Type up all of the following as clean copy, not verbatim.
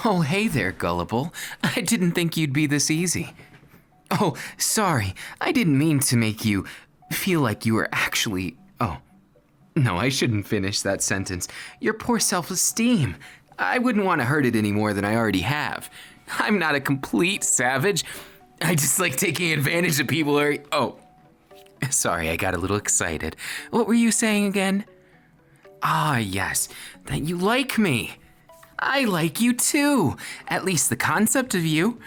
Oh, hey there, Gullible. I didn't think you'd be this easy. Oh, sorry. I didn't mean to make you feel like you were actually... Oh, no, I shouldn't finish that sentence. Your poor self-esteem. I wouldn't want to hurt it any more than I already have. I'm not a complete savage. I just like taking advantage of people who are... Oh, sorry, I got a little excited. What were you saying again? Ah, yes, that you like me. I like you too. At least the concept of you.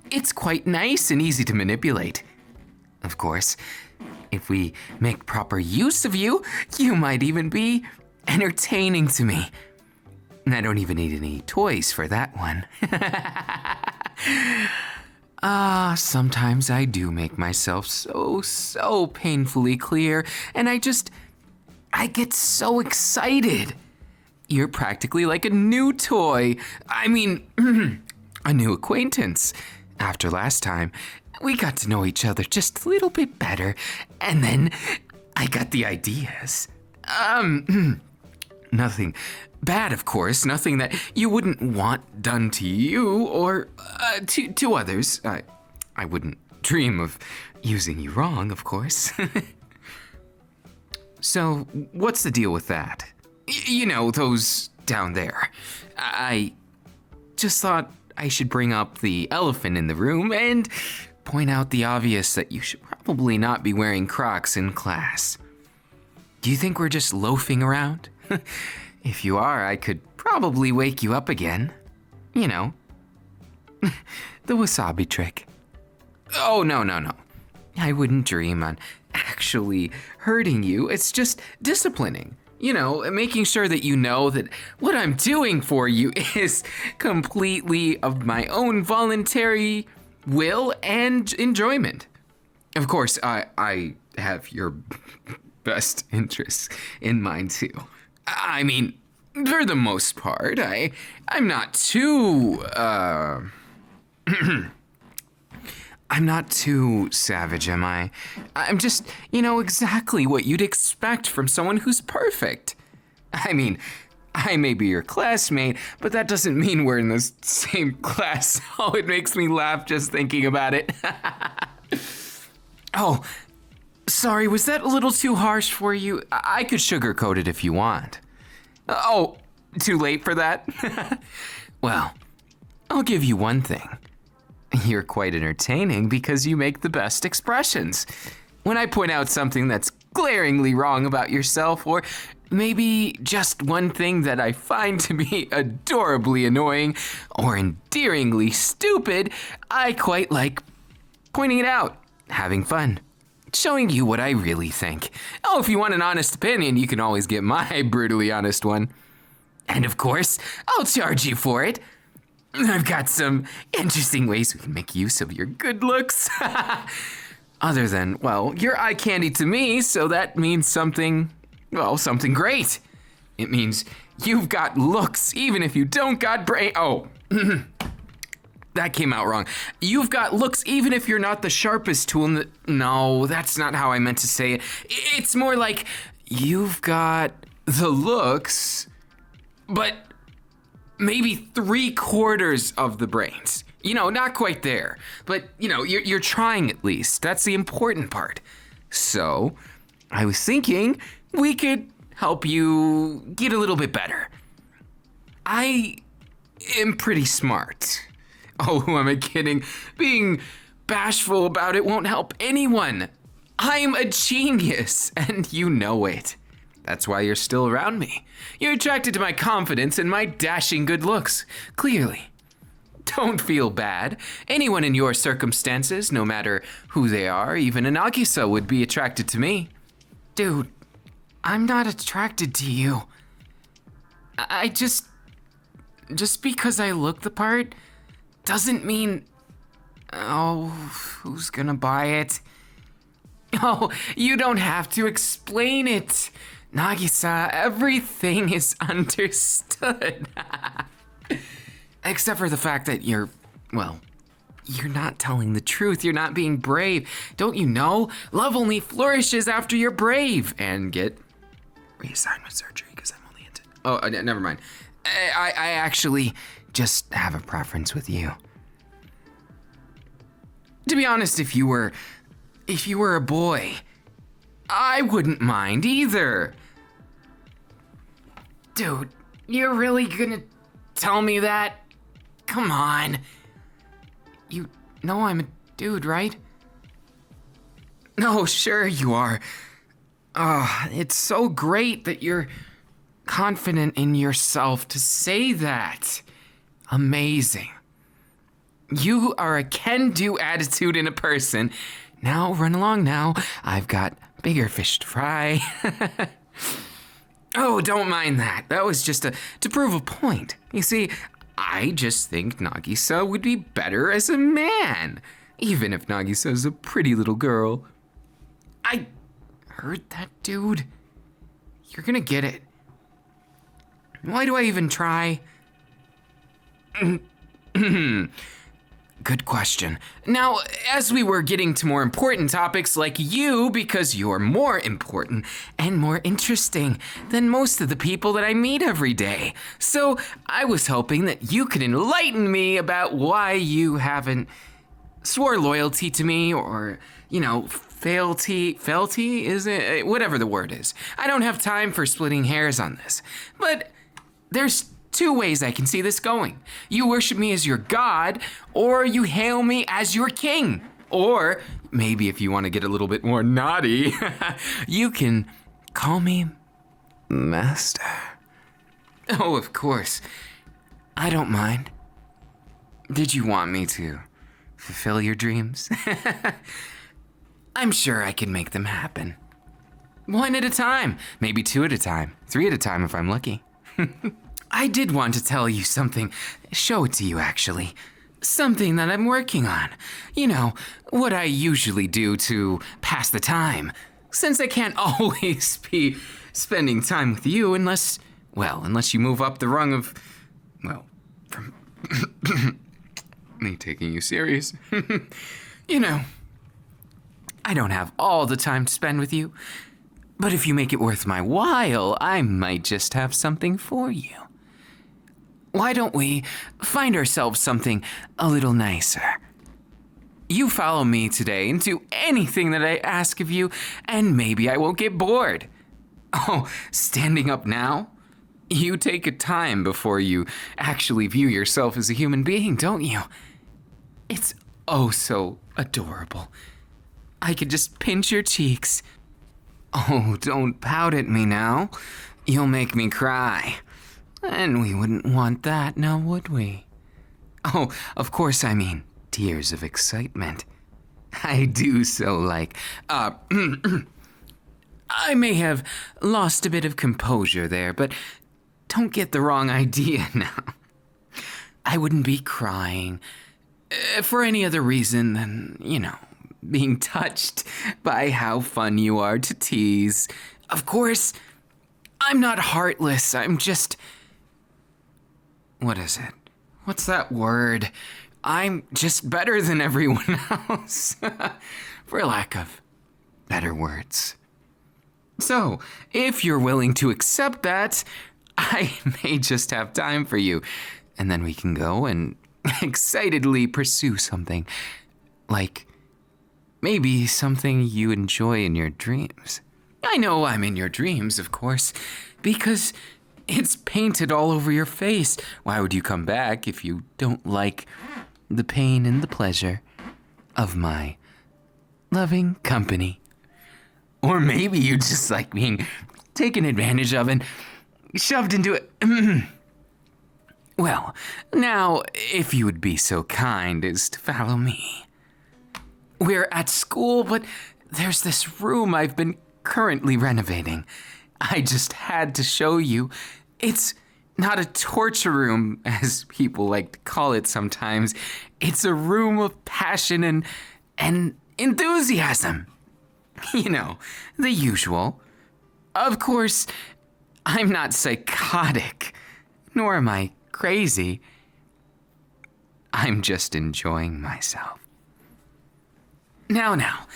It's quite nice and easy to manipulate. Of course, if we make proper use of you, you might even be entertaining to me. And I don't even need any toys for that one. Sometimes I do make myself so painfully clear, and I get so excited. You're practically like a new toy. I mean, a new acquaintance. After last time, we got to know each other just a little bit better, and then I got the ideas. Nothing bad, of course, nothing that you wouldn't want done to you or to others. I wouldn't dream of using you wrong, of course. So, what's the deal with that? You know, those down there. I just thought I should bring up the elephant in the room and point out the obvious that you should probably not be wearing Crocs in class. Do you think we're just loafing around? If you are, I could probably wake you up again. You know, the wasabi trick. Oh, no. I wouldn't dream on actually hurting you. It's just disciplining. You know, making sure that you know that what I'm doing for you is completely of my own voluntary will and enjoyment. Of course, I have your best interests in mind too. I mean, for the most part, I'm not too, I'm not too savage, am I? I'm just, exactly what you'd expect from someone who's perfect. I mean, I may be your classmate, but that doesn't mean we're in the same class. Oh, it makes me laugh just thinking about it. Oh, sorry, was that a little too harsh for you? I could sugarcoat it if you want. Oh, too late for that? Well, I'll give you one thing. You're quite entertaining because you make the best expressions. When I point out something that's glaringly wrong about yourself, or maybe just one thing that I find to be adorably annoying or endearingly stupid, I quite like pointing it out, having fun, showing you what I really think. Oh, if you want an honest opinion, you can always get my brutally honest one. And of course, I'll charge you for it. I've got some interesting ways we can make use of your good looks. Other than, well, you're eye candy to me, so that means something great. It means you've got looks, even if you don't got brain. Oh, that came out wrong. You've got looks, even if you're not the sharpest tool in the... No, that's not how I meant to say it. It's more like you've got the looks, but maybe 3/4 of the brains. Not quite there, but you're trying at least. That's the important part. So, I was thinking we could help you get a little bit better. I am pretty smart. Oh, who am I kidding? Being bashful about it won't help anyone. I'm a genius, and you know it. That's why you're still around me. You're attracted to my confidence and my dashing good looks, clearly. Don't feel bad. Anyone in your circumstances, no matter who they are, even a Nagisa would be attracted to me. Dude, I'm not attracted to you. I just because I look the part doesn't mean... Oh, who's gonna buy it? Oh, you don't have to explain it. Nagisa, everything is understood. Except for the fact that you're not telling the truth. You're not being brave. Don't you know? Love only flourishes after you're brave. And get reassignment surgery because I'm only into... Oh, never mind. I actually just have a preference with you. To be honest, if you were a boy, I wouldn't mind either. Dude, you're really gonna tell me that? Come on. You know I'm a dude, right? No, sure you are. It's so great that you're confident in yourself to say that. Amazing. You are a can-do attitude in a person. Now, run along now. I've got bigger fish to fry. Oh, don't mind that. That was just to prove a point. You see, I just think Nagisa would be better as a man, even if Nagisa's a pretty little girl. I heard that, dude. You're gonna get it. Why do I even try? Good question. Now, as we were getting to more important topics like you, because you're more important and more interesting than most of the people that I meet every day. So I was hoping that you could enlighten me about why you haven't swore loyalty to me or, fealty, is it? Whatever the word is. I don't have time for splitting hairs on this. But there's two ways I can see this going. You worship me as your god, or you hail me as your king. Or maybe if you want to get a little bit more naughty, you can call me master. Oh, of course. I don't mind. Did you want me to fulfill your dreams? I'm sure I can make them happen. One at a time, maybe two at a time, three at a time if I'm lucky. I did want to tell you something, show it to you actually. Something that I'm working on. What I usually do to pass the time. Since I can't always be spending time with you unless you move up the rung of, from me taking you serious. I don't have all the time to spend with you, but if you make it worth my while, I might just have something for you. Why don't we find ourselves something a little nicer? You follow me today and do anything that I ask of you, and maybe I won't get bored. Oh, standing up now? You take a time before you actually view yourself as a human being, don't you? It's oh so adorable. I could just pinch your cheeks. Oh, don't pout at me now. You'll make me cry. And we wouldn't want that, now would we? Oh, of course I mean tears of excitement. I do so like, I may have lost a bit of composure there, but don't get the wrong idea now. I wouldn't be crying for any other reason than, being touched by how fun you are to tease. Of course, I'm not heartless, I'm just... What is it? What's that word? I'm just better than everyone else, for lack of better words. So, if you're willing to accept that, I may just have time for you, and then we can go and excitedly pursue something, like maybe something you enjoy in your dreams. I know I'm in your dreams, of course, because it's painted all over your face. Why would you come back if you don't like the pain and the pleasure of my loving company? Or maybe you just like being taken advantage of and shoved into it. Well, now, if you would be so kind as to follow me. We're at school, but there's this room I've been currently renovating. I just had to show you. It's not a torture room, as people like to call it sometimes. It's a room of passion and enthusiasm. The usual. Of course, I'm not psychotic, nor am I crazy. I'm just enjoying myself. Now,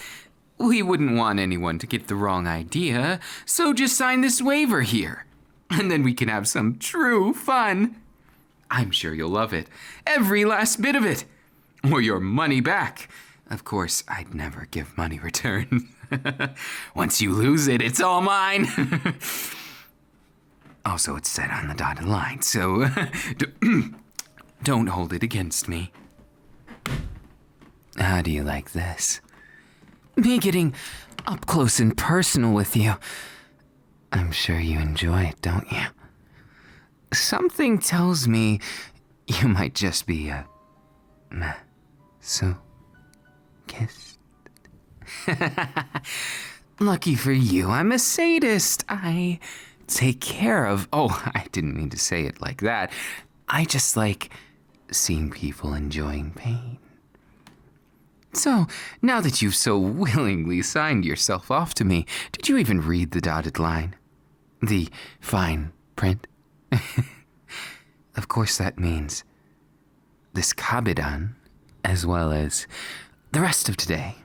we wouldn't want anyone to get the wrong idea, so just sign this waiver here. And then we can have some true fun. I'm sure you'll love it. Every last bit of it. Or your money back. Of course, I'd never give money return. Once you lose it, it's all mine. Also, it's set on the dotted line, so don't hold it against me. How do you like this? Me getting up close and personal with you. I'm sure you enjoy it, don't you? Something tells me you might just be a so kissed. Lucky for you, I'm a sadist. I take care of... Oh, I didn't mean to say it like that. I just like seeing people enjoying pain. So, now that you've so willingly signed yourself off to me, did you even read the dotted line? The fine print? Of course that means this Kabidan, as well as the rest of today,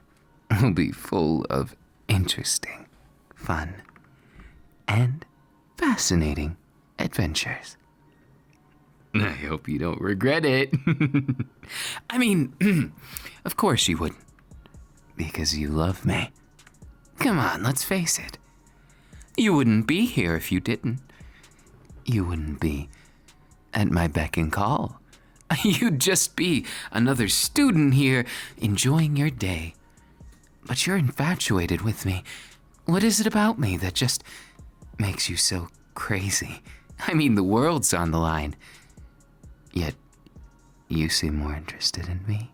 will be full of interesting, fun, and fascinating adventures. I hope you don't regret it. I mean, of course you wouldn't, because you love me. Come on, let's face it. You wouldn't be here if you didn't. You wouldn't be at my beck and call. You'd just be another student here enjoying your day. But you're infatuated with me. What is it about me that just makes you so crazy? I mean, the world's on the line. Yet, you seem more interested in me.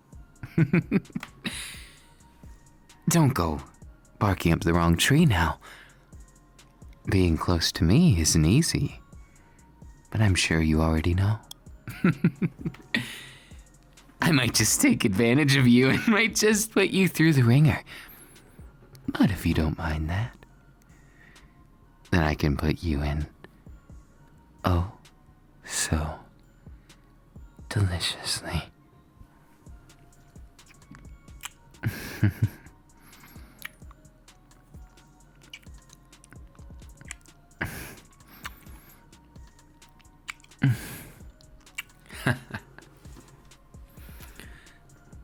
Don't go barking up the wrong tree now. Being close to me isn't easy. But I'm sure you already know. I might just take advantage of you and might just put you through the ringer. But if you don't mind that, then I can put you in oh so deliciously.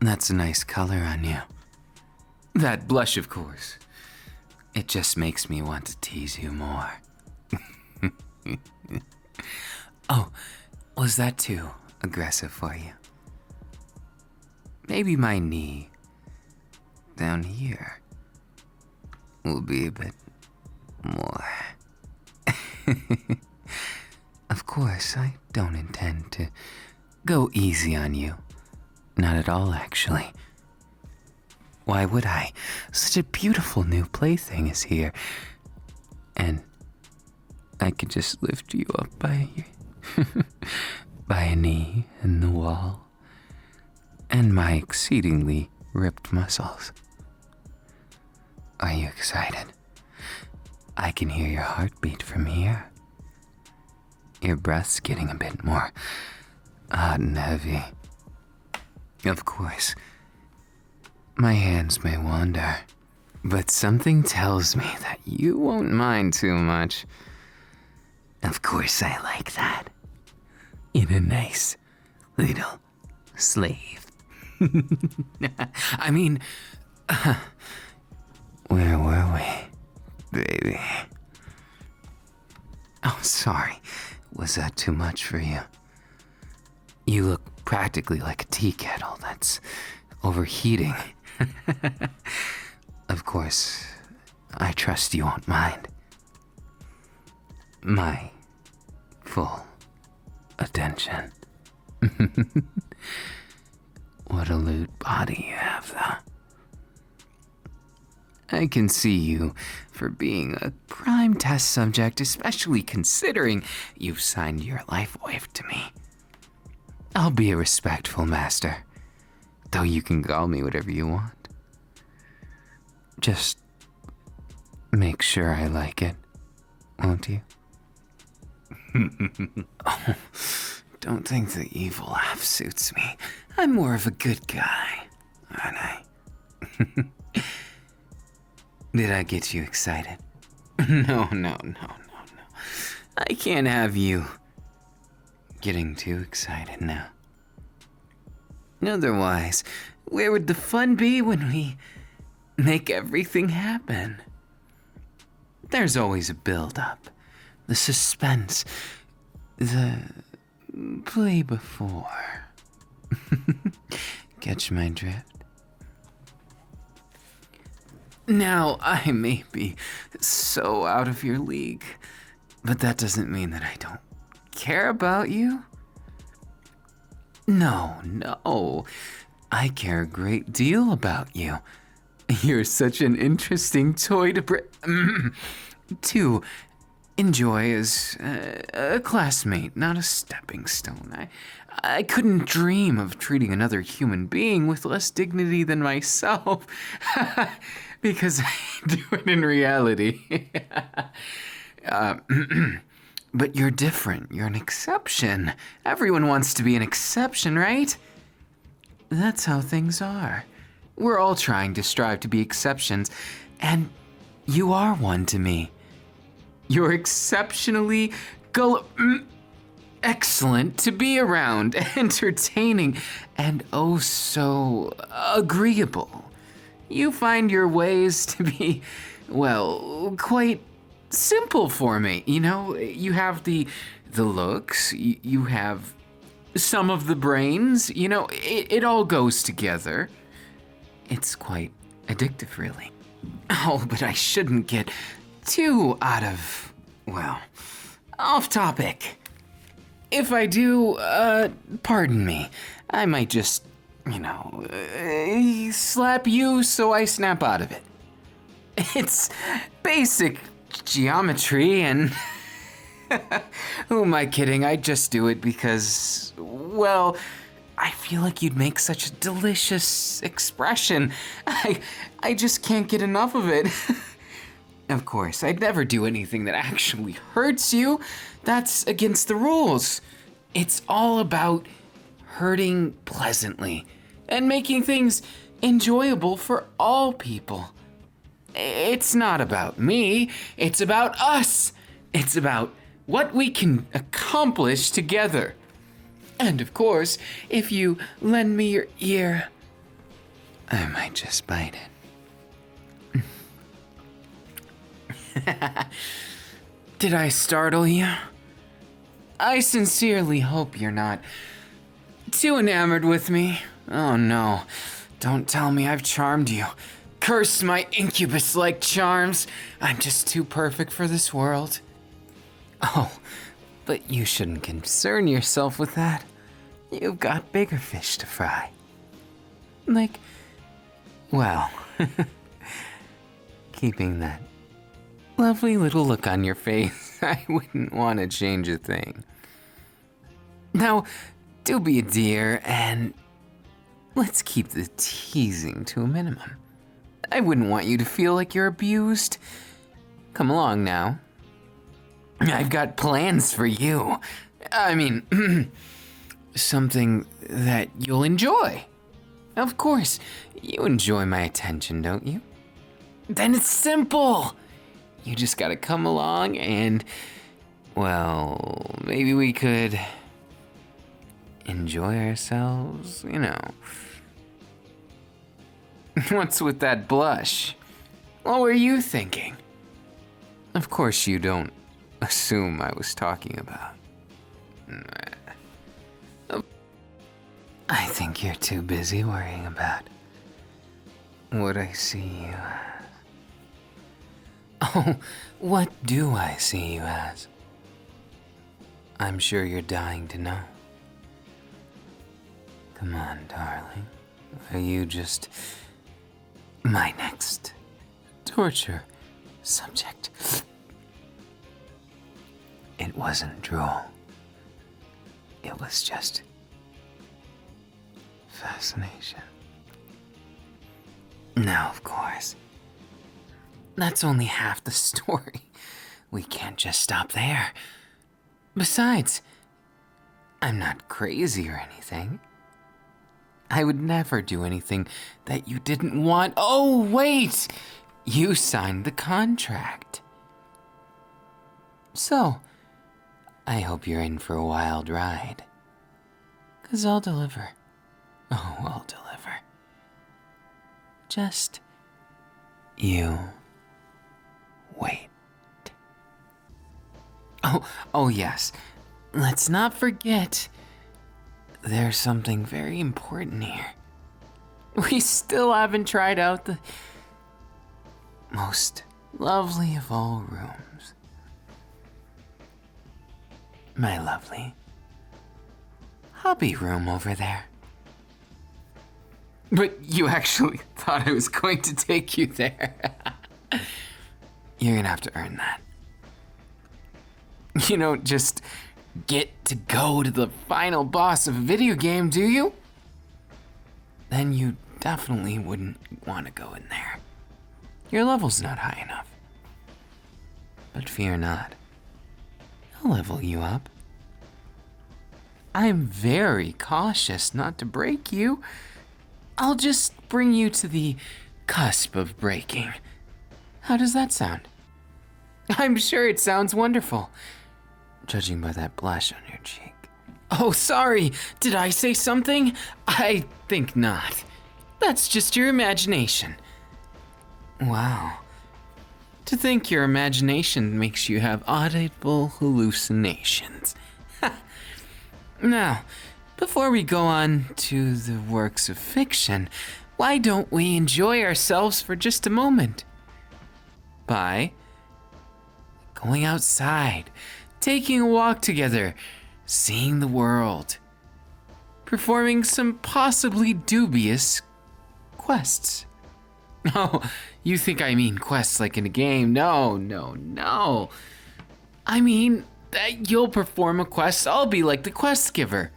That's a nice color on you. That blush, of course. It just makes me want to tease you more. Oh, was that too aggressive for you? Maybe my knee down here will be a bit more. Of course, I don't intend to go easy on you. Not at all, actually. Why would I? Such a beautiful new plaything is here. And I could just lift you up by by a knee in the wall. And my exceedingly ripped muscles. Are you excited? I can hear your heartbeat from here. Your breath's getting a bit more hot and heavy. Of course, my hands may wander, but something tells me that you won't mind too much. Of course I like that. In a nice little slave. I mean, where were we, baby? Oh, sorry. Was that too much for you? You look practically like a tea kettle that's overheating. Of course, I trust you won't mind. My full attention. What a lewd body you have, though. I can see you for being a prime test subject, especially considering you've signed your life away to me. I'll be a respectful master, though you can call me whatever you want. Just make sure I like it, won't you? Oh, don't think the evil laugh suits me. I'm more of a good guy, aren't I? Did I get you excited? No. I can't have you getting too excited now. Otherwise, where would the fun be when we make everything happen? There's always a build-up, the suspense, the play before. Catch my drift? Now, I may be so out of your league, but that doesn't mean that I don't care about you. No, I care a great deal about you. You're such an interesting toy to enjoy as a classmate, not a stepping stone. I couldn't dream of treating another human being with less dignity than myself, because I do it in reality. But you're different. You're an exception. Everyone wants to be an exception, right? That's how things are. We're all trying to strive to be exceptions, and you are one to me. You're exceptionally excellent to be around, entertaining, and oh so agreeable. You find your ways to be, well, quite simple for me. You know, you have the looks, you have some of the brains, you know, it all goes together. It's quite addictive, really. Oh, but I shouldn't get too off topic. If I do, pardon me, I might just, slap you so I snap out of it. It's basic geometry and who am I kidding? I just do it because, well, I feel like you'd make such a delicious expression. I just can't get enough of it. Of course, I'd never do anything that actually hurts you. That's against the rules. It's all about hurting pleasantly and making things enjoyable for all people. It's not about me, it's about us. It's about what we can accomplish together. And of course, if you lend me your ear, I might just bite it. Did I startle you? I sincerely hope you're not too enamored with me. Oh no, don't tell me I've charmed you. Curse my incubus-like charms. I'm just too perfect for this world. Oh, but you shouldn't concern yourself with that. You've got bigger fish to fry. Keeping that lovely little look on your face, I wouldn't want to change a thing. Now, do be a dear and let's keep the teasing to a minimum. I wouldn't want you to feel like you're abused. Come along now. I've got plans for you. I mean, something that you'll enjoy. Of course, you enjoy my attention, don't you? Then it's simple. You just gotta come along and, well, maybe we could enjoy ourselves, What's with that blush? What were you thinking? Of course you don't assume I was talking about. I think you're too busy worrying about what I see you as. Oh, what do I see you as? I'm sure you're dying to know. Come on, darling. Are you just my next torture subject? It wasn't droll. It was just fascination. Now, of course, that's only half the story. We can't just stop there. Besides, I'm not crazy or anything. I would never do anything that you didn't want. Oh, wait! You signed the contract. So, I hope you're in for a wild ride. 'Cause I'll deliver. Oh, I'll deliver. Just you wait. Oh yes. Let's not forget, there's something very important here. We still haven't tried out the most lovely of all rooms. My lovely hobby room over there. But you actually thought I was going to take you there. You're gonna have to earn that. You don't just get to go to the final boss of a video game, do you? Then you definitely wouldn't want to go in there. Your level's not high enough. But fear not. I'll level you up. I'm very cautious not to break you. I'll just bring you to the cusp of breaking. How does that sound? I'm sure it sounds wonderful, judging by that blush on your cheek. Oh, sorry, did I say something? I think not. That's just your imagination. Wow. To think your imagination makes you have audible hallucinations. Now, before we go on to the works of fiction, why don't we enjoy ourselves for just a moment? By going outside, taking a walk together, seeing the world, performing some possibly dubious quests. Oh, you think I mean quests like in a game? No. I mean that you'll perform a quest, I'll be like the quest giver.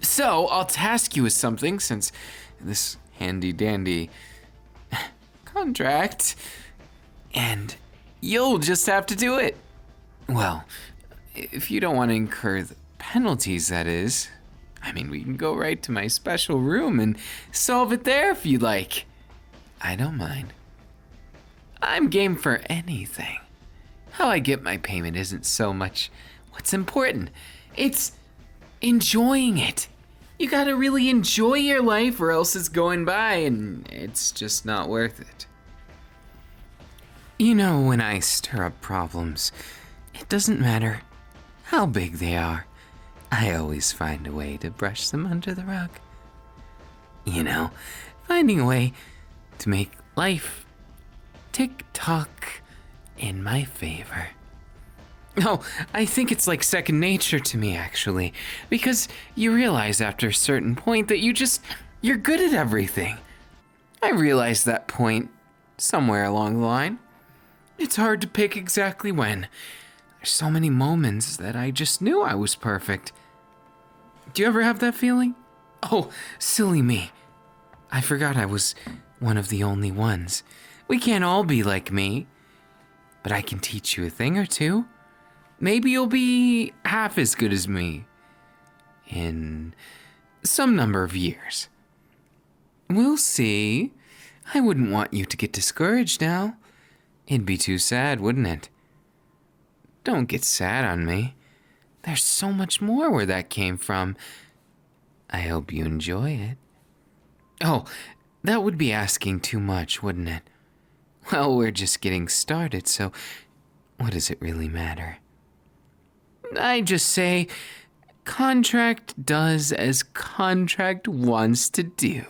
So, I'll task you with something since this handy dandy contract, and you'll just have to do it. Well, if you don't want to incur the penalties, that is. I mean, we can go right to my special room and solve it there if you like. I don't mind. I'm game for anything. How I get my payment isn't so much what's important. It's enjoying it. You gotta really enjoy your life or else it's going by and it's just not worth it. You know, when I stir up problems, it doesn't matter how big they are. I always find a way to brush them under the rug. You know, finding a way to make life tick-tock in my favor. Oh, I think it's like second nature to me, actually, because you realize after a certain point that you're good at everything. I realized that point somewhere along the line. It's hard to pick exactly when. There's so many moments that I just knew I was perfect. Do you ever have that feeling? Oh, silly me. I forgot I was one of the only ones. We can't all be like me. But I can teach you a thing or two. Maybe you'll be half as good as me in some number of years. We'll see. I wouldn't want you to get discouraged now. It'd be too sad, wouldn't it? Don't get sad on me. There's so much more where that came from. I hope you enjoy it. Oh, that would be asking too much, wouldn't it? Well, we're just getting started, so what does it really matter? I just say, contract does as contract wants to do.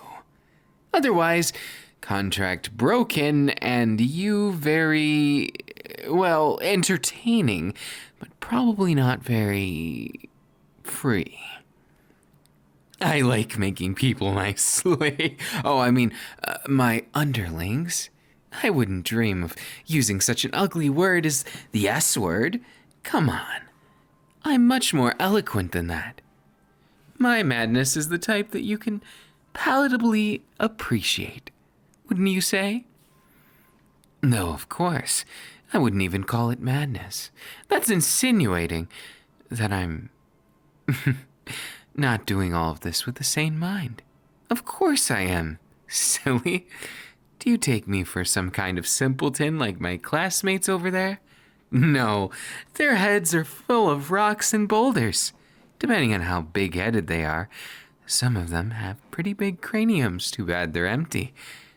Otherwise, contract broken and you very, well, entertaining, but probably not very free. I like making people my my underlings. I wouldn't dream of using such an ugly word as the S word. Come on. I'm much more eloquent than that. My madness is the type that you can palatably appreciate, wouldn't you say? No, of course. I wouldn't even call it madness. That's insinuating that I'm not doing all of this with a sane mind. Of course I am. Silly. Do you take me for some kind of simpleton like my classmates over there? No, their heads are full of rocks and boulders. Depending on how big-headed they are, some of them have pretty big craniums, too bad they're empty.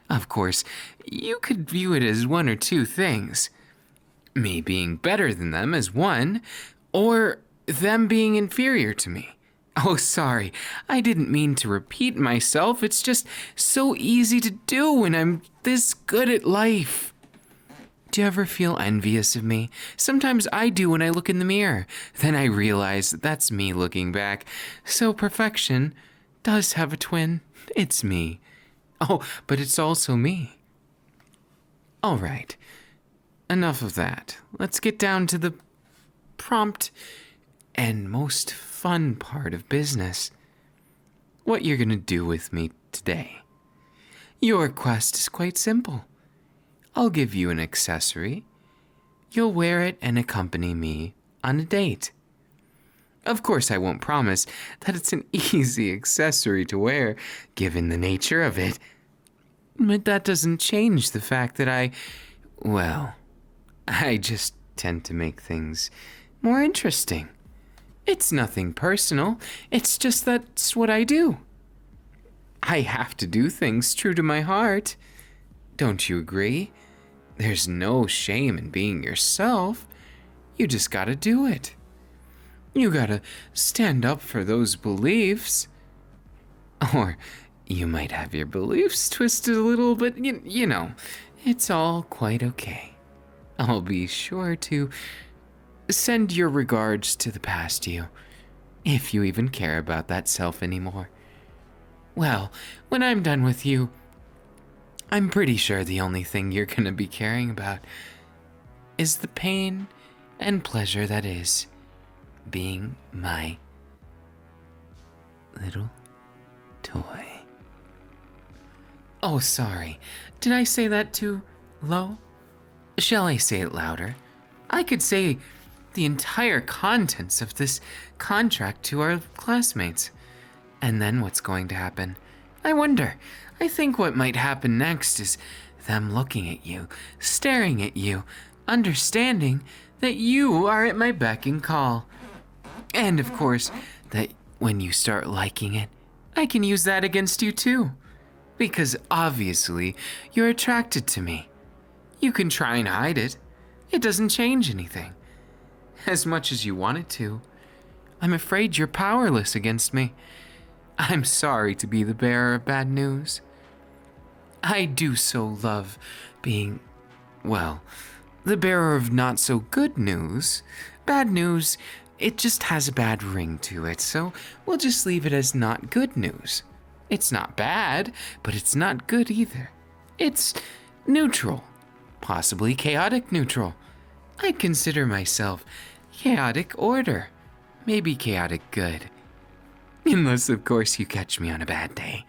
Of course, you could view it as one or two things. Me being better than them as one, or them being inferior to me. Oh, sorry, I didn't mean to repeat myself. It's just so easy to do when I'm this good at life. Do you ever feel envious of me? Sometimes I do when I look in the mirror. Then I realize that's me looking back. So perfection does have a twin. It's me. Oh, but it's also me. All right. Enough of that. Let's get down to the prompt and most fun part of business. What you're gonna do with me today. Your quest is quite simple. I'll give you an accessory. You'll wear it and accompany me on a date. Of course, I won't promise that it's an easy accessory to wear, given the nature of it. But that doesn't change the fact that I just tend to make things more interesting. It's nothing personal. It's just that's what I do. I have to do things true to my heart. Don't you agree? There's no shame in being yourself. You just gotta do it. You gotta stand up for those beliefs. Or you might have your beliefs twisted a little, but you know, it's all quite okay. I'll be sure to send your regards to the past you, if you even care about that self anymore. Well, when I'm done with you, I'm pretty sure the only thing you're gonna be caring about is the pain and pleasure that is being my little toy. Oh, sorry. Did I say that too low? Shall I say it louder? I could say the entire contents of this contract to our classmates. And then what's going to happen? I wonder. I think what might happen next is them looking at you, staring at you, understanding that you are at my beck and call. And of course, that when you start liking it, I can use that against you too. Because obviously, you're attracted to me. You can try and hide it. It doesn't change anything. As much as you want it to. I'm afraid you're powerless against me. I'm sorry to be the bearer of bad news. I do so love being, the bearer of not so good news. Bad news, it just has a bad ring to it, so we'll just leave it as not good news. It's not bad, but it's not good either. It's neutral, possibly chaotic neutral. I'd consider myself chaotic order, maybe chaotic good. Unless, of course, you catch me on a bad day.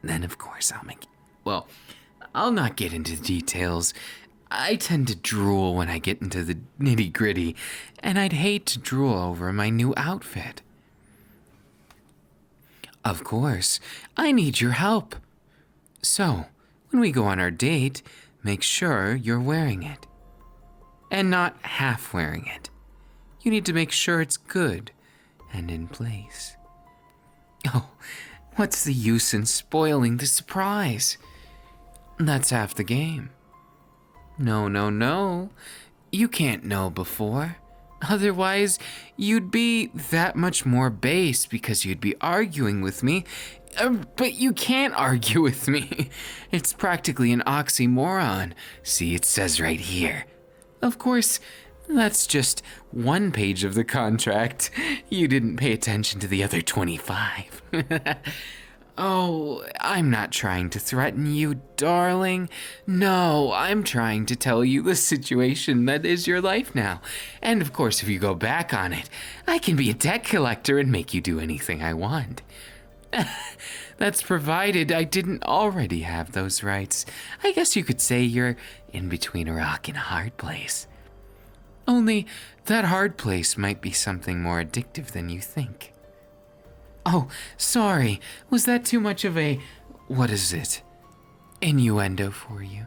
Then, of course, I'll not get into details. I tend to drool when I get into the nitty-gritty, and I'd hate to drool over my new outfit. Of course, I need your help. So, when we go on our date, make sure you're wearing it. And not half wearing it. You need to make sure it's good and in place. Oh, what's the use in spoiling the surprise? That's half the game. No. You can't know before. Otherwise, you'd be that much more base because you'd be arguing with me. But you can't argue with me. It's practically an oxymoron. See, it says right here. Of course, that's just one page of the contract. You didn't pay attention to the other 25. Oh, I'm not trying to threaten you, darling. No, I'm trying to tell you the situation that is your life now. And of course, if you go back on it, I can be a debt collector and make you do anything I want. That's provided I didn't already have those rights. I guess you could say you're in between a rock and a hard place. Only that hard place might be something more addictive than you think. Oh, sorry. Was that too much of a, innuendo for you?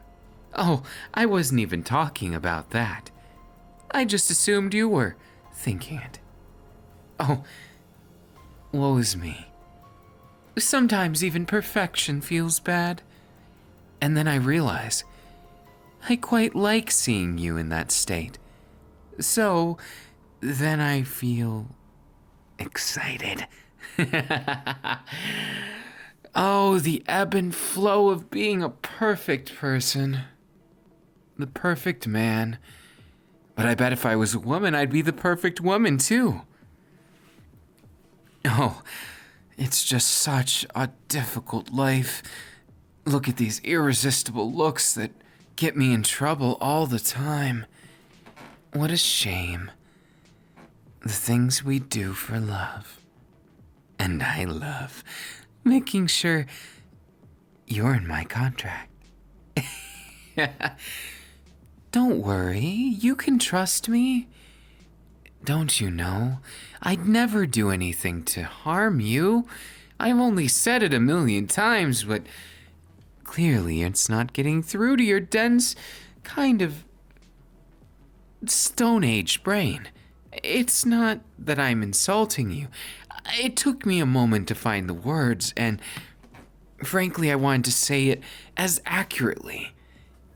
Oh, I wasn't even talking about that. I just assumed you were thinking it. Oh, woe is me. Sometimes even perfection feels bad. And then I realize I quite like seeing you in that state. So then I feel excited. Oh, the ebb and flow of being a perfect person. The perfect man. But I bet if I was a woman, I'd be the perfect woman too. Oh, it's just such a difficult life. Look at these irresistible looks that get me in trouble all the time. What a shame. The things we do for love. And I love making sure you're in my contract. Don't worry, you can trust me. Don't you know, I'd never do anything to harm you. I've only said it 1,000,000 times, but clearly it's not getting through to your dense, kind of Stone Age brain. It's not that I'm insulting you. It took me a moment to find the words, and frankly, I wanted to say it as accurately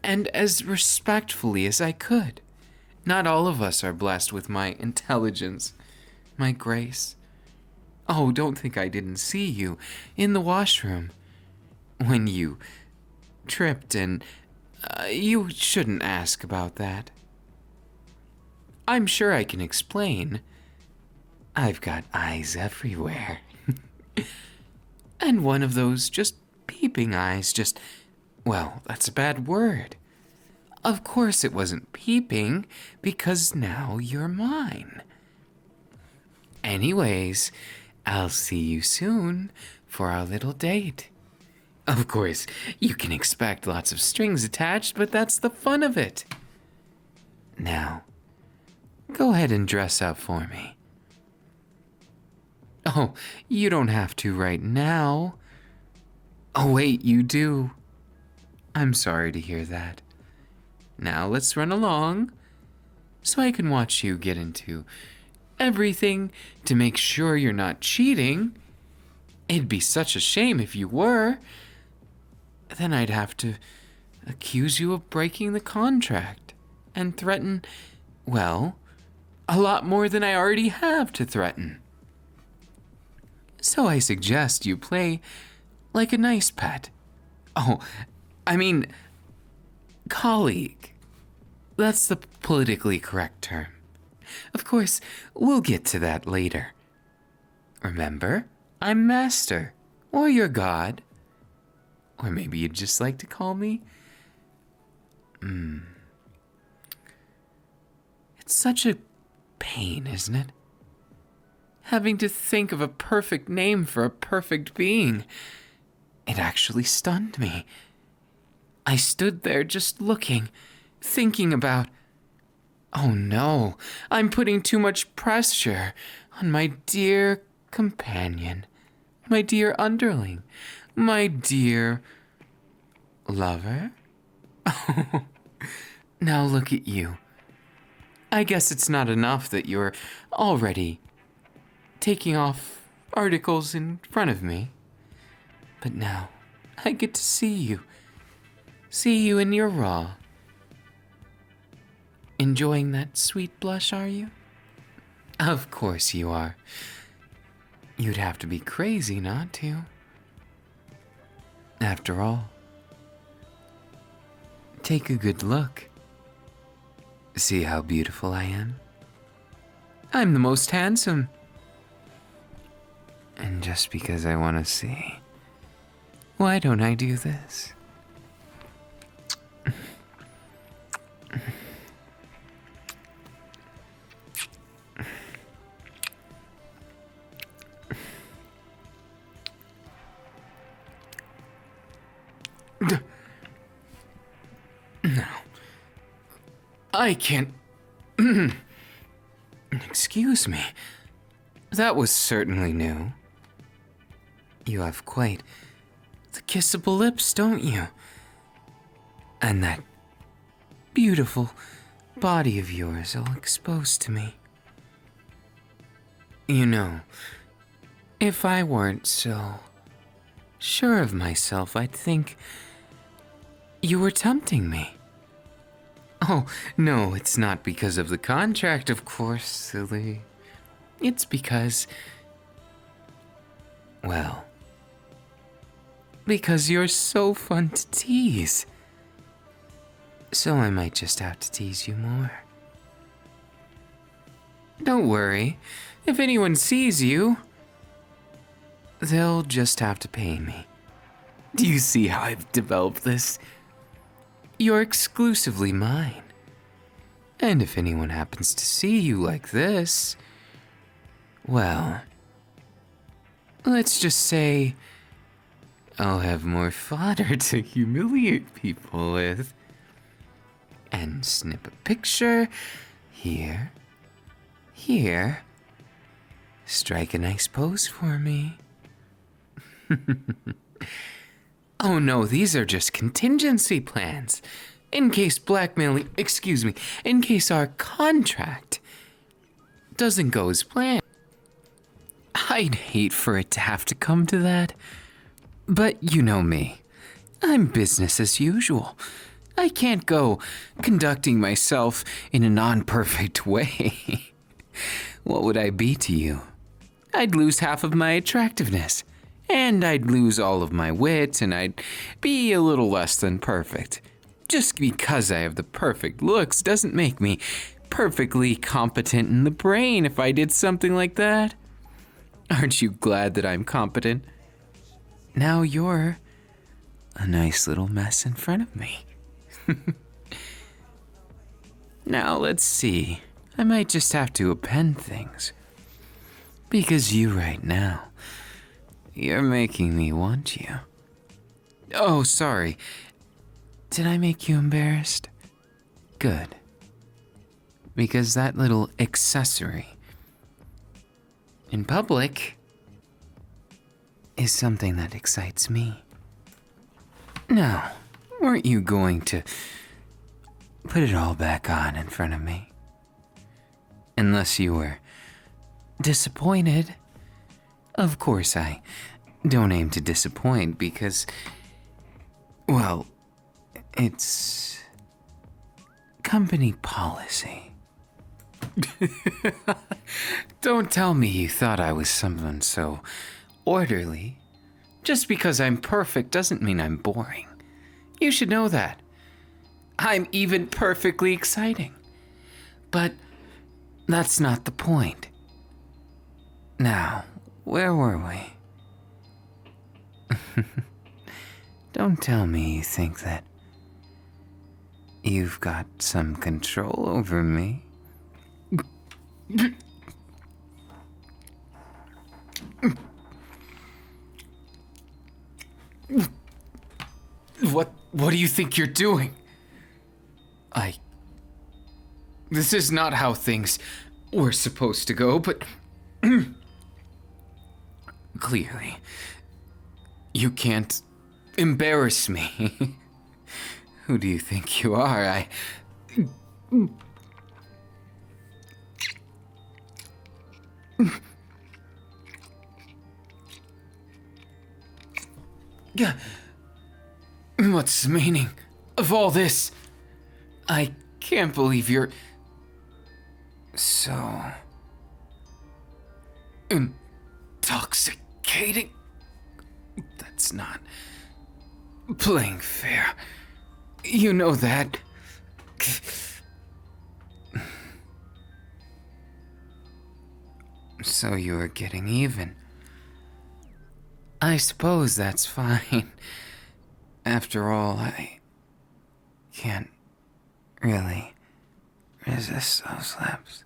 and as respectfully as I could. Not all of us are blessed with my intelligence, my grace. Oh, don't think I didn't see you in the washroom when you tripped, and you shouldn't ask about that. I'm sure I can explain. I've got eyes everywhere. And one of those just peeping eyes, well, that's a bad word. Of course it wasn't peeping, because now you're mine. Anyways, I'll see you soon for our little date. Of course, you can expect lots of strings attached, but that's the fun of it. Now, go ahead and dress up for me. Oh, you don't have to right now. Oh, wait, you do. I'm sorry to hear that. Now let's run along so I can watch you get into everything to make sure you're not cheating. It'd be such a shame if you were. Then I'd have to accuse you of breaking the contract and threaten, well, a lot more than I already have to threaten. So I suggest you play like a nice pet. Oh, I mean, colleague. That's the politically correct term. Of course, we'll get to that later. Remember, I'm master, or your god. Or maybe you'd just like to call me? It's such a pain, isn't it? Having to think of a perfect name for a perfect being. It actually stunned me. I stood there just looking, thinking about, oh no, I'm putting too much pressure on my dear companion, my dear underling, my dear lover. Now look at you. I guess it's not enough that you're already taking off articles in front of me. But now I get to see you in your raw. Enjoying that sweet blush, are you? Of course you are. You'd have to be crazy not to. After all, take a good look. See how beautiful I am? I'm the most handsome. And just because I want to see, why don't I do this? No. I can't. Excuse me. That was certainly new. You have quite the kissable lips, don't you? And that beautiful body of yours all exposed to me. You know, if I weren't so sure of myself, I'd think you were tempting me. Oh, no, it's not because of the contract, of course, silly. It's because, well, because you're so fun to tease. So I might just have to tease you more. Don't worry, if anyone sees you, they'll just have to pay me. Do you see how I've developed this? You're exclusively mine. And if anyone happens to see you like this, well, let's just say I'll have more fodder to humiliate people with. And snip a picture here, here. Strike a nice pose for me. Oh no, these are just contingency plans. In case in case our contract doesn't go as planned. I'd hate for it to have to come to that. But you know me. I'm business as usual. I can't go conducting myself in a non-perfect way. What would I be to you? I'd lose half of my attractiveness. And I'd lose all of my wit, and I'd be a little less than perfect. Just because I have the perfect looks doesn't make me perfectly competent in the brain if I did something like that. Aren't you glad that I'm competent? Now you're a nice little mess in front of me. Now let's see. I might just have to append things. Because you right now, you're making me want you. Oh, sorry. Did I make you embarrassed? Good. Because that little accessory in public is something that excites me. Now, weren't you going to put it all back on in front of me? Unless you were disappointed. Of course, I don't aim to disappoint because, well, it's company policy. Don't tell me you thought I was someone so orderly. Just because I'm perfect doesn't mean I'm boring. You should know that. I'm even perfectly exciting. But that's not the point. Now, where were we? Don't tell me you think that you've got some control over me. What do you think you're doing? This is not how things were supposed to go, but clearly, you can't embarrass me. Who do you think you are? What's the meaning of all this? I can't believe you're so intoxicating. That's not playing fair. You know that. So you're getting even. I suppose that's fine. After all, I can't really resist those lips.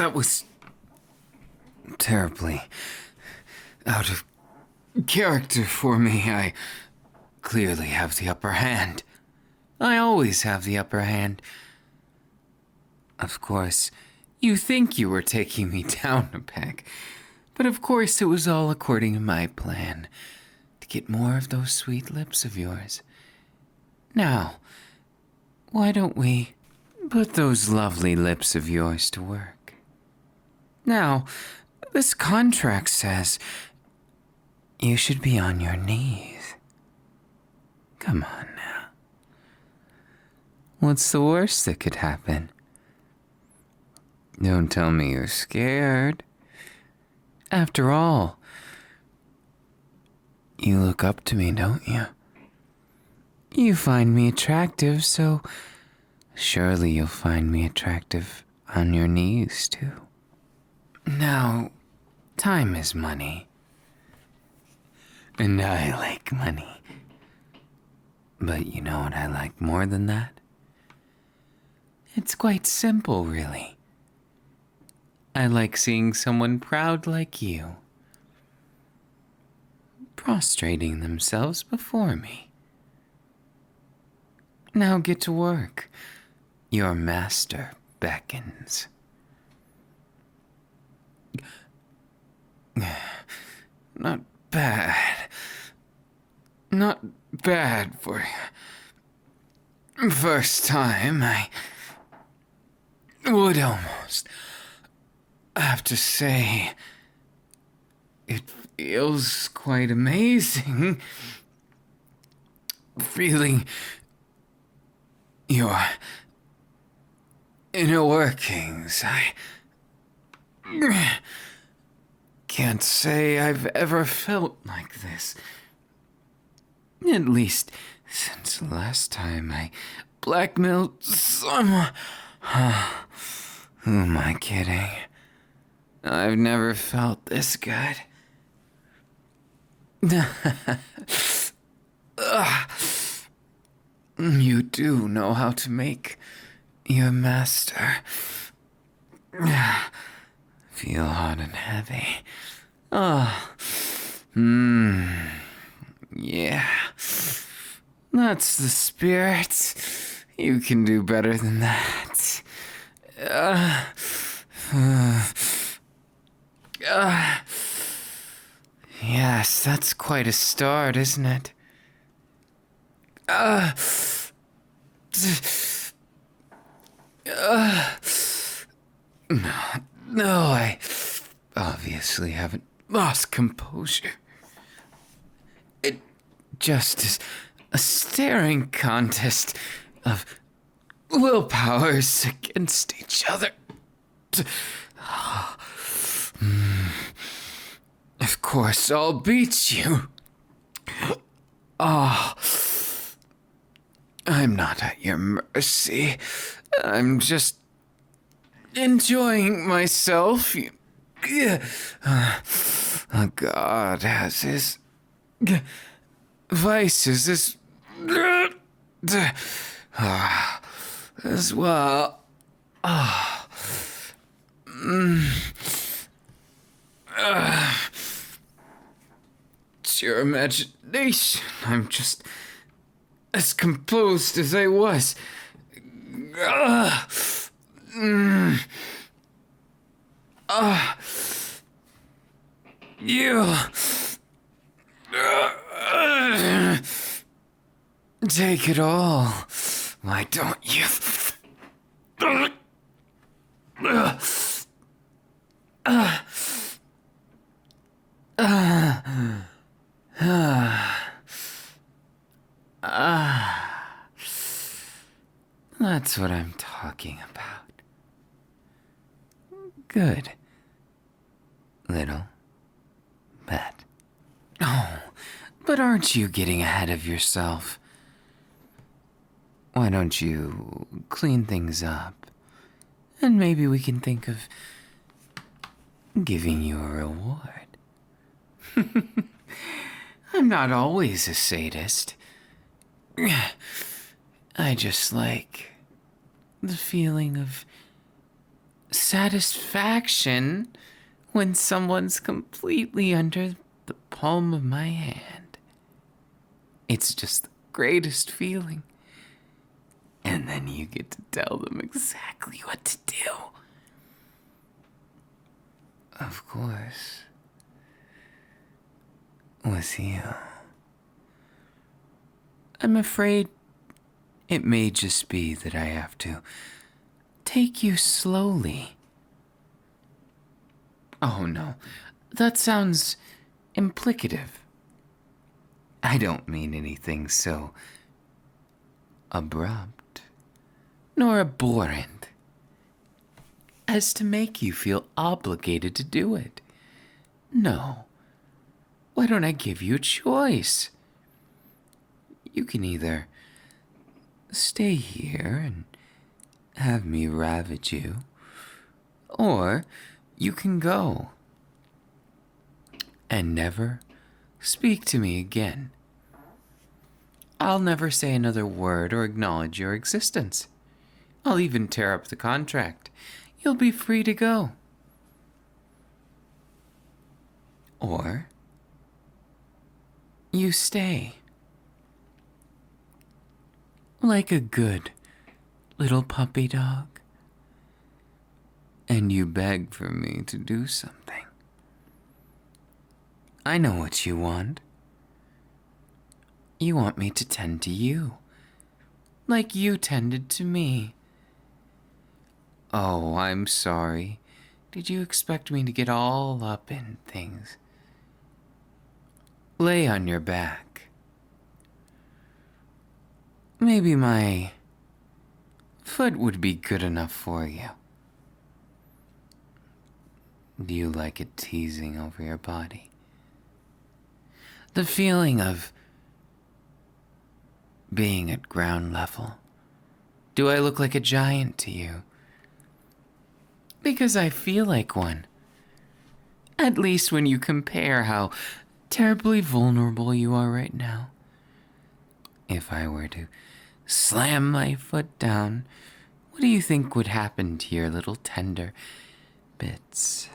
That was terribly out of character for me. I clearly have the upper hand. I always have the upper hand. Of course, you think you were taking me down a peg, but of course it was all according to my plan, to get more of those sweet lips of yours. Now, why don't we put those lovely lips of yours to work? Now, this contract says you should be on your knees. Come on now. What's the worst that could happen? Don't tell me you're scared. After all, you look up to me, don't you? You find me attractive, so surely you'll find me attractive on your knees, too. Now, time is money. And I like money. But you know what I like more than that? It's quite simple, really. I like seeing someone proud like you, prostrating themselves before me. Now get to work. Your master beckons. Not bad. Not bad for first time. I would almost have to say it feels quite amazing feeling your inner workings. I can't say I've ever felt like this. At least since the last time I blackmailed someone. Who am I kidding? I've never felt this good. You do know how to make your master feel hot and heavy. Yeah. That's the spirit. You can do better than that. Yes, that's quite a start, isn't it? No, I obviously haven't lost composure. It just is a staring contest of willpowers against each other. Of course, I'll beat you. I'm not at your mercy. I'm just enjoying myself. A god has his vices as well. It's your imagination. I'm just as composed as I was. You take it all. Why don't you? That's what I'm talking about. Good. Little pet. Oh, but aren't you getting ahead of yourself? Why don't you clean things up? And maybe we can think of giving you a reward. I'm not always a sadist. I just like the feeling of satisfaction when someone's completely under the palm of my hand. It's just the greatest feeling. And then you get to tell them exactly what to do. Of course. With you. I'm afraid it may just be that I have to take you slowly. Oh no, that sounds implicative. I don't mean anything so abrupt, nor abhorrent, as to make you feel obligated to do it. No. Why don't I give you a choice? You can either stay here and have me ravage you, or you can go and never speak to me again. I'll never say another word or acknowledge your existence. I'll even tear up the contract. You'll be free to go. Or you stay. Like a good little puppy dog. And you beg for me to do something. I know what you want. You want me to tend to you, like you tended to me. Oh, I'm sorry. Did you expect me to get all up in things? Lay on your back. Maybe my foot would be good enough for you. Do you like it teasing over your body? The feeling of being at ground level. Do I look like a giant to you? Because I feel like one. At least when you compare how terribly vulnerable you are right now. If I were to slam my foot down, what do you think would happen to your little tender bits?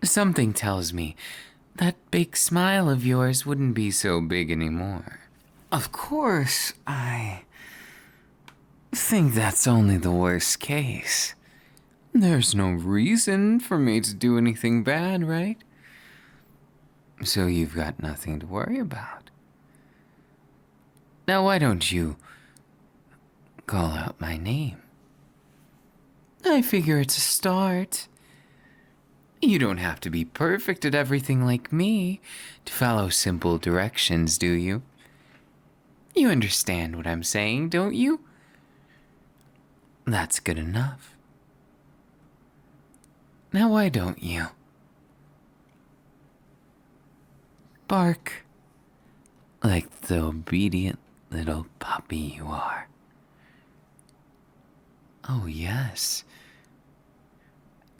Something tells me that big smile of yours wouldn't be so big anymore. Of course, I think that's only the worst case. There's no reason for me to do anything bad, right? So you've got nothing to worry about. Now why don't you call out my name? I figure it's a start. You don't have to be perfect at everything like me to follow simple directions, do you? You understand what I'm saying, don't you? That's good enough. Now why don't you bark like the obedient little puppy you are? Oh yes.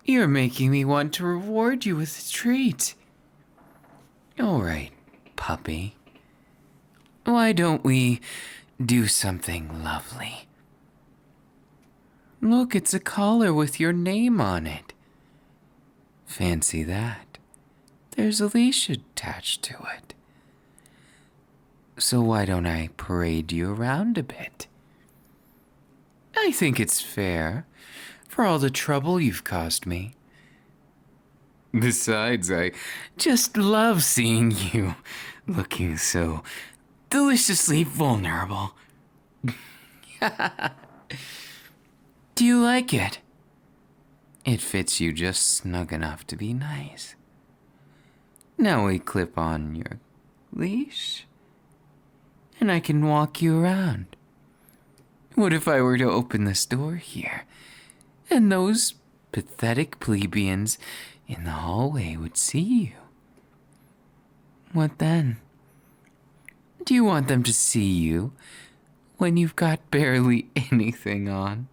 You're making me want to reward you with a treat. All right, puppy. Why don't we do something lovely? Look, it's a collar with your name on it. Fancy that. There's a leash attached to it. So why don't I parade you around a bit? I think it's fair for all the trouble you've caused me. Besides, I just love seeing you looking so deliciously vulnerable. Do you like it? It fits you just snug enough to be nice. Now we clip on your leash, and I can walk you around. What if I were to open this door here, and those pathetic plebeians in the hallway would see you? What then? Do you want them to see you when you've got barely anything on?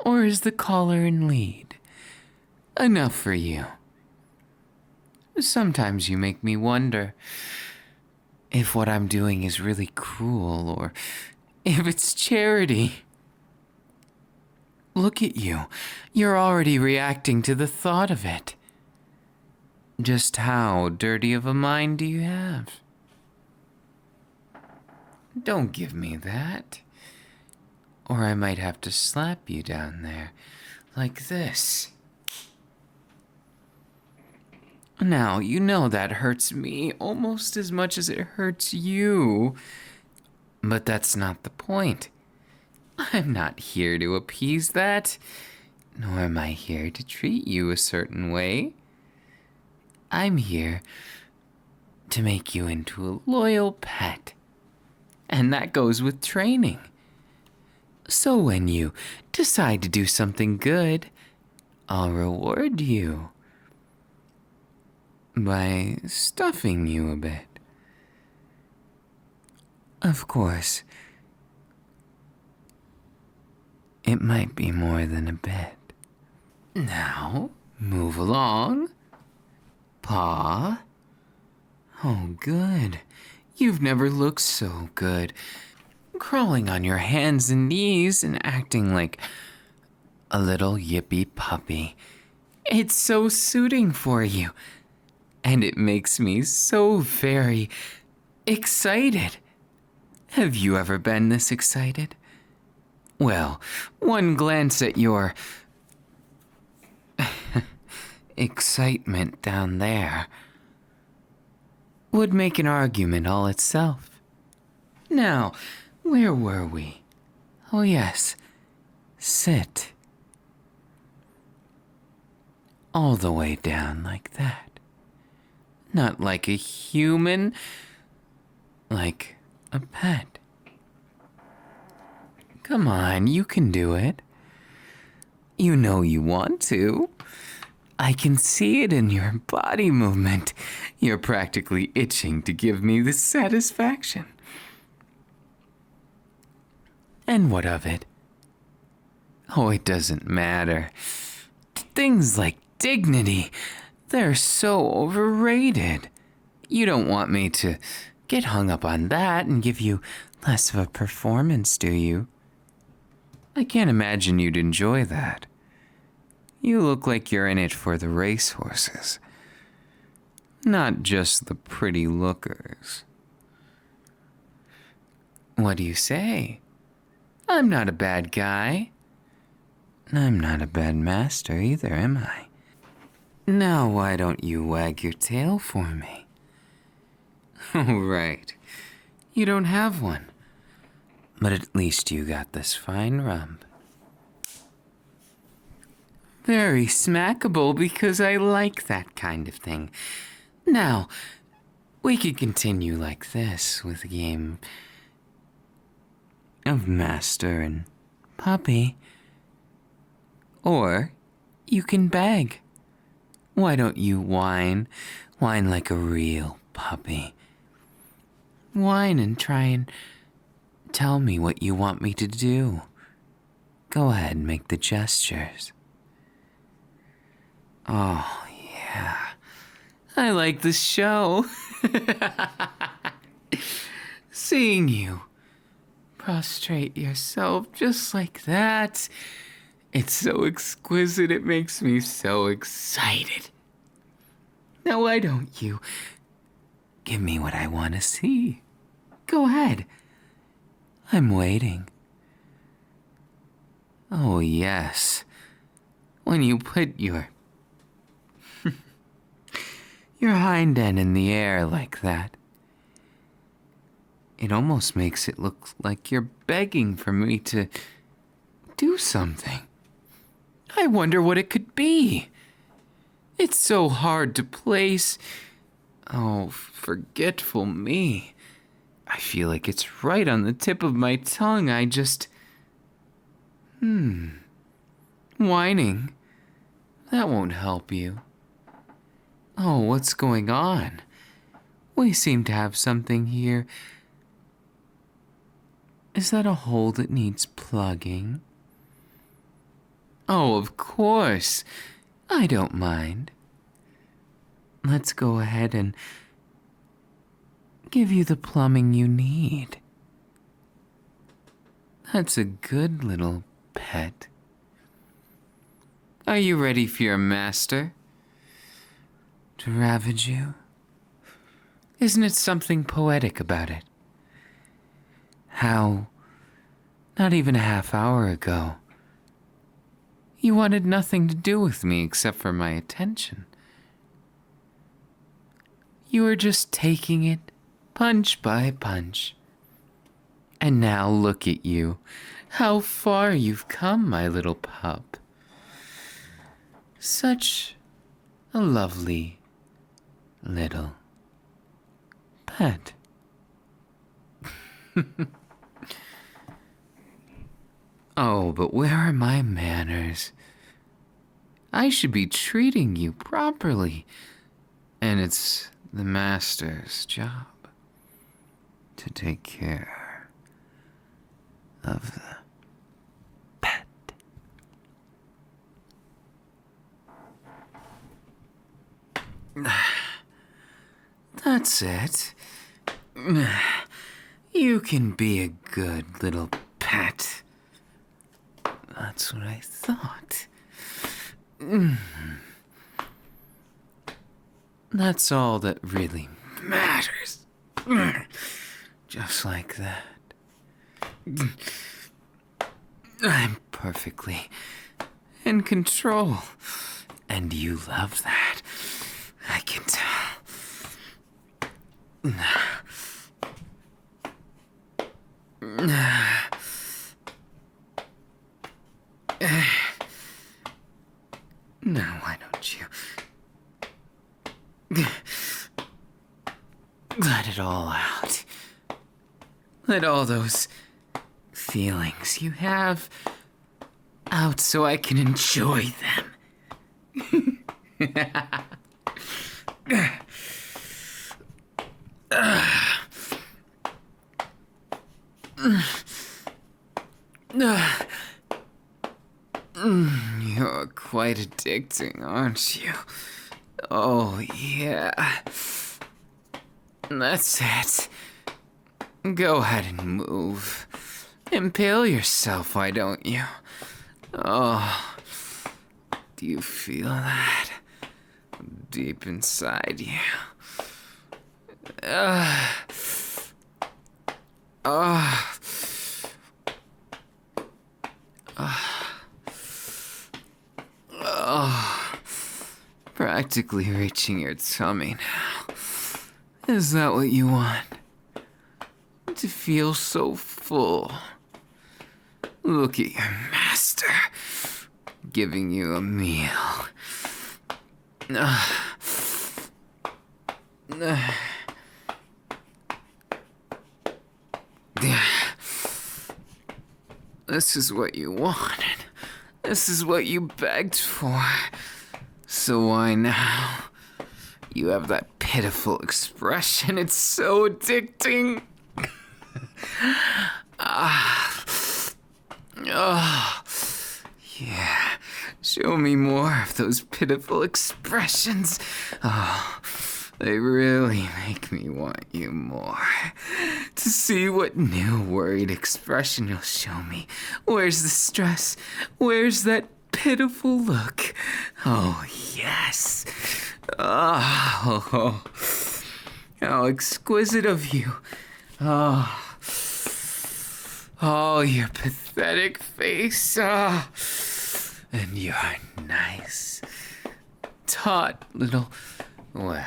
Or is the collar and lead enough for you? Sometimes you make me wonder if what I'm doing is really cruel or if it's charity. Look at you. You're already reacting to the thought of it. Just how dirty of a mind do you have? Don't give me that. Or I might have to slap you down there, like this. Now, you know that hurts me almost as much as it hurts you. But that's not the point. I'm not here to appease that, nor am I here to treat you a certain way. I'm here to make you into a loyal pet. And that goes with training. So when you decide to do something good, I'll reward you by stuffing you a bit. Of course, it might be more than a bit. Now, move along. Paw. Oh, good. You've never looked so good. Crawling on your hands and knees and acting like a little yippy puppy. It's so suiting for you. And it makes me so very excited. Have you ever been this excited? Well, one glance at your excitement down there would make an argument all itself. Now, where were we? Oh yes, sit. All the way down like that. Not like a human, like a pet. Come on, you can do it. You know you want to. I can see it in your body movement. You're practically itching to give me this satisfaction. And what of it? Oh, it doesn't matter. Things like dignity, they're so overrated. You don't want me to get hung up on that and give you less of a performance, do you? I can't imagine you'd enjoy that. You look like you're in it for the racehorses, not just the pretty lookers. What do you say? I'm not a bad guy. I'm not a bad master either, am I? Now why don't you wag your tail for me? Oh, right. You don't have one. But at least you got this fine rump. Very smackable because I like that kind of thing. Now, we could continue like this with a game of master and puppy. Or you can beg. Why don't you whine? Whine like a real puppy. Whine and try and tell me what you want me to do. Go ahead and make the gestures. Oh, yeah. I like the show. Seeing you prostrate yourself just like that. It's so exquisite, it makes me so excited. Now why don't you give me what I want to see? Go ahead. I'm waiting. Oh, yes. When you put your hind end in the air like that, it almost makes it look like you're begging for me to do something. I wonder what it could be. It's so hard to place. Oh, forgetful me. I feel like it's right on the tip of my tongue. I just... Whining. That won't help you. Oh, what's going on? We seem to have something here. Is that a hole that needs plugging? Oh, of course. I don't mind. Let's go ahead and give you the plumbing you need. That's a good little pet. Are you ready for your master to ravage you? Isn't it something poetic about it? How, not even a half hour ago, you wanted nothing to do with me except for my attention. You were just taking it punch by punch. And now look at you. How far you've come, my little pup. Such a lovely little pet. Oh, but where are my manners? I should be treating you properly. And it's the master's job to take care of the pet. That's it. You can be a good little pet. That's what I thought. That's all that really matters. Just like that. I'm perfectly in control. And you love that. I can tell. Now, why don't you let it all out? Let all those feelings you have out so I can enjoy them. You're quite addicting, aren't you? Oh, yeah. That's it. Go ahead and move. Impale yourself, why don't you? Oh, do you feel that? Deep inside you. Practically reaching your tummy now. Is that what you want? To feel so full. Look at your master giving you a meal. This is what you wanted. This is what you begged for. So why now? You have that pitiful expression. It's so addicting. Yeah. Show me more of those pitiful expressions. Oh, they really make me want you more. To see what new worried expression you'll show me. Where's the stress? Where's that pitiful look? Oh, yes. Oh, how exquisite of you. Oh, your pathetic face. And your nice, taut little, well.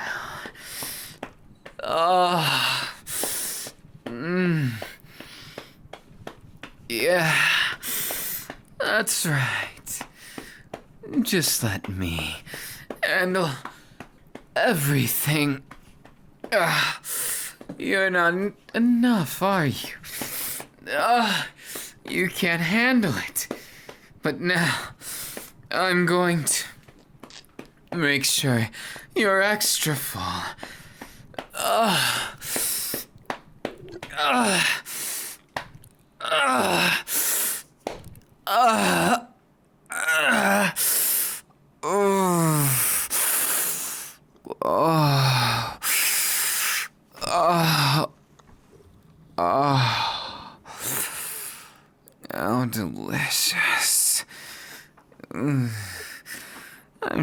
Yeah, that's right. Just let me handle everything. You're not enough, are you? You can't handle it. But now, I'm going to make sure you're extra full.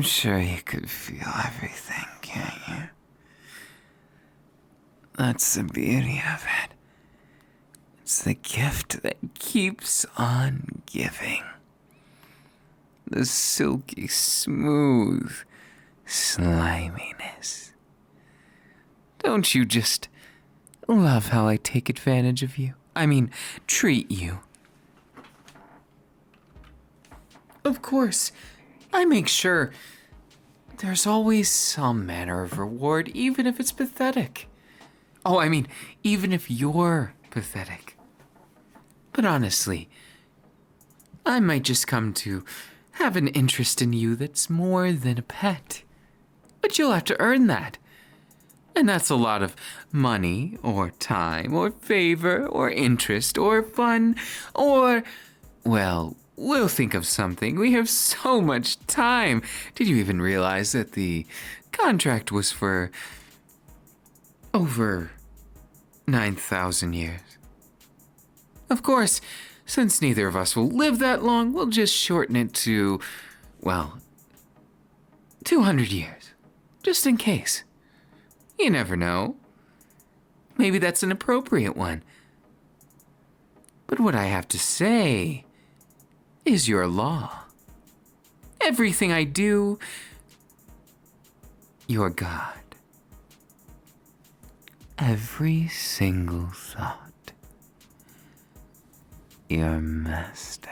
sure you could feel everything, can't you? That's the beauty of it. It's the gift that keeps on giving. The silky smooth sliminess. Don't you just love how I take advantage of you? I mean, treat you. Of course, I make sure there's always some manner of reward, even if it's pathetic. Oh, I mean, even if you're pathetic. But honestly, I might just come to have an interest in you that's more than a pet. But you'll have to earn that. And that's a lot of money, or time, or favor, or interest, or fun, or, well, we'll think of something. We have so much time. Did you even realize that the contract was for over 9,000 years? Of course, since neither of us will live that long, we'll just shorten it to, well, 200 years. Just in case. You never know. Maybe that's an appropriate one. But what I have to say is your law. Everything I do, your God. Every single thought, your master.